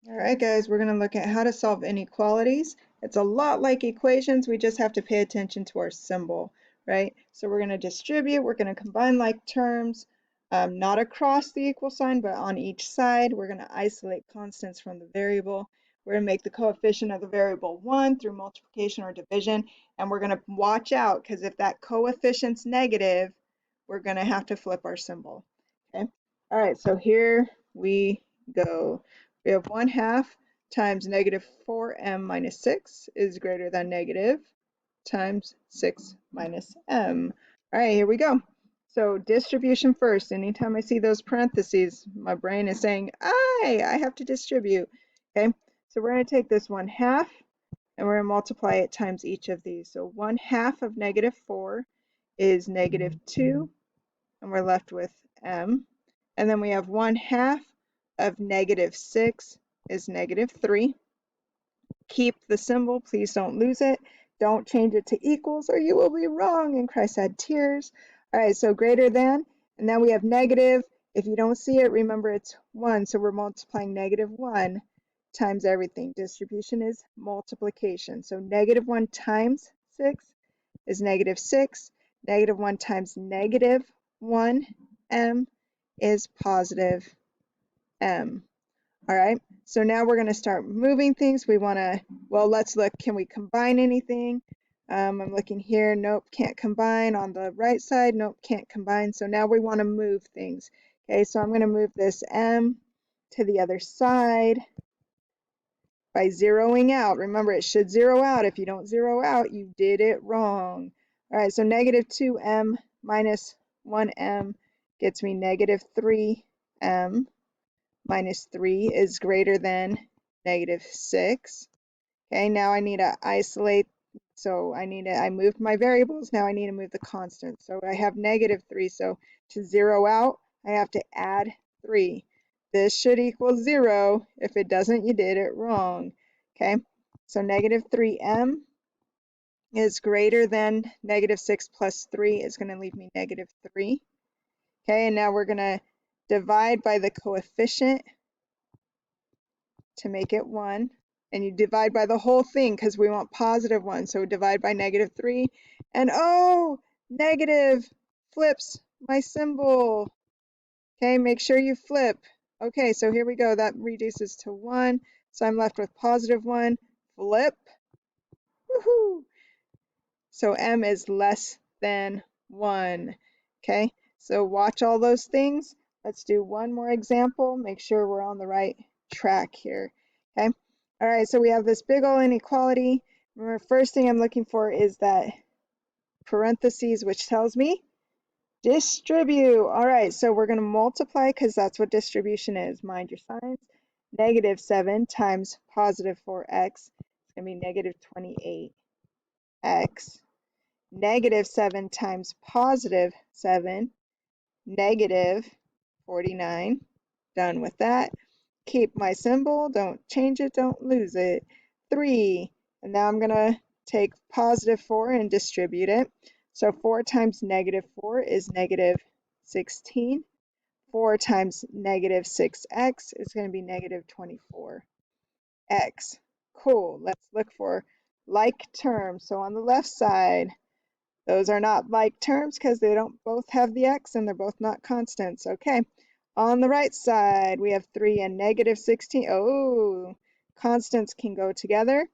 All right, guys, we're going to look at how to solve inequalities. It's a lot like equations. We just have to pay attention to our symbol, right? So we're going to distribute. We're going to combine like terms, not across the equal sign, but on each side. We're going to isolate constants from the variable. We're going to make the coefficient of the variable 1 through multiplication or division. And we're going to watch out because if that coefficient's negative, we're going to have to flip our symbol. Okay. All right, so here we go. We have 1/2 times negative 4m minus 6 is greater than negative times 6 minus m. All right, here we go. So distribution first. Anytime I see those parentheses, my brain is saying, I have to distribute. Okay, so we're going to take this 1/2 and we're going to multiply it times each of these. So 1/2 of negative 4 is negative 2, and we're left with m. And then we have 1/2 of negative 6 is negative 3. Keep the symbol, please don't lose it. Don't change it to equals or you will be wrong. And Christ had tears. All right, so greater than, and now we have negative. If you don't see it, remember it's 1, so we're multiplying negative 1 times everything. Distribution is multiplication. So negative 1 times 6 is negative 6. Negative 1 times negative 1m is positive m. All right, so now we're going to start moving things. We want to, well, let's look, can we combine anything? I'm looking here, nope, can't combine. On the right side, nope, can't combine. So now we want to move things. Okay, so I'm going to move this m to the other side by zeroing out. Remember, it should zero out. If you don't zero out, you did it wrong. All right, so negative 2m minus 1m gets me negative 3m. Minus 3 is greater than negative 6. Okay, now I need to isolate. So I moved my variables. Now I need to move the constant. So I have negative 3. So to zero out, I have to add 3. This should equal 0. If it doesn't, you did it wrong. Okay, so negative 3m is greater than negative 6 plus 3 is going to leave me negative 3. Okay, and now we're going to divide by the coefficient to make it 1, and you divide by the whole thing because we want positive 1, so divide by negative 3, and oh, negative flips my symbol. Okay, make sure you flip. Okay, so here we go, that reduces to 1, so I'm left with positive 1, flip, woohoo! So m is less than 1. Okay, so watch all those things. Let's do one more example, make sure we're on the right track here. Okay, all right, so we have this big old inequality. Remember, first thing I'm looking for is that parentheses, which tells me distribute. All right, so we're going to multiply because that's what distribution is. Mind your signs. Negative 7 times positive 4x is going to be negative 28x. Negative 7 times positive 7, negative 49. Done with that. Keep my symbol, don't change it, don't lose it. 3, and now I'm going to take positive 4 and distribute it. So 4 times negative 4 is negative 16. 4 times negative 6x is going to be negative 24x. Cool, let's look for like terms. So on the left side, those are not like terms because they don't both have the x and they're both not constants. Okay, on the right side, we have 3 and negative 16. Oh, constants can go together,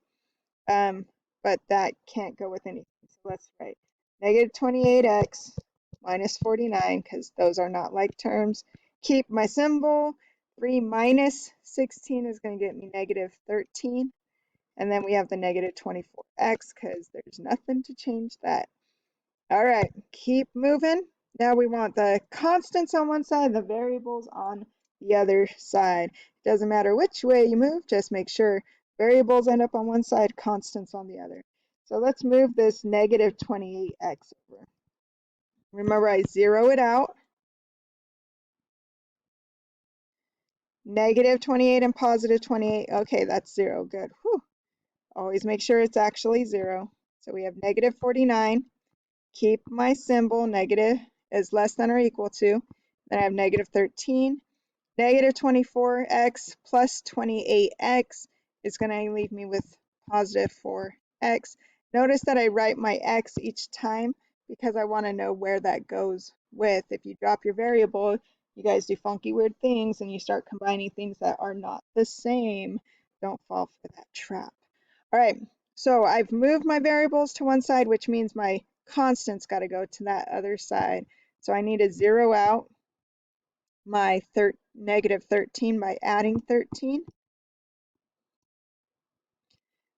but that can't go with anything. So let's write negative 28x minus 49 because those are not like terms. Keep my symbol. 3 minus 16 is going to get me negative 13. And then we have the negative 24x because there's nothing to change that. All right, keep moving. Now we want the constants on one side, the variables on the other side. It doesn't matter which way you move, just make sure variables end up on one side, constants on the other. So let's move this negative 28x over. Remember, I zero it out. Negative 28 and positive 28. Okay, that's 0. Good. Whew. Always make sure it's actually 0. So we have negative 49. Keep my symbol, negative is less than or equal to. Then I have negative 13. Negative 24x plus 28x is going to leave me with positive 4x. Notice that I write my x each time because I want to know where that goes with. If you drop your variable, you guys do funky weird things and you start combining things that are not the same. Don't fall for that trap. All right, so I've moved my variables to one side, which means my constant's got to go to that other side. So I need to zero out my negative 13 by adding 13,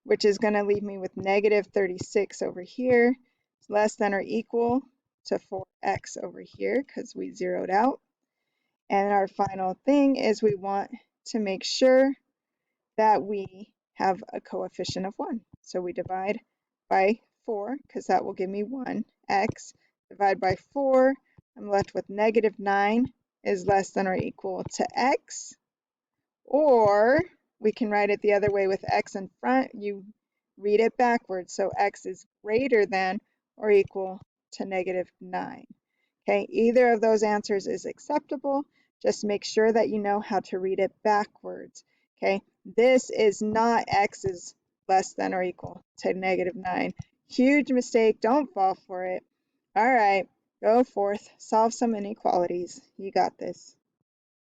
which is going to leave me with negative 36 over here. It's less than or equal to 4x over here because we zeroed out. And our final thing is we want to make sure that we have a coefficient of 1. So we divide by 4 because that will give me 1x. Divide by 4, I'm left with negative 9 is less than or equal to x. Or we can write it the other way with x in front. You read it backwards. So x is greater than or equal to negative 9. Okay, either of those answers is acceptable. Just make sure that you know how to read it backwards. Okay, this is not x is less than or equal to negative 9. Huge mistake. Don't fall for it. All right, go forth, solve some inequalities. You got this.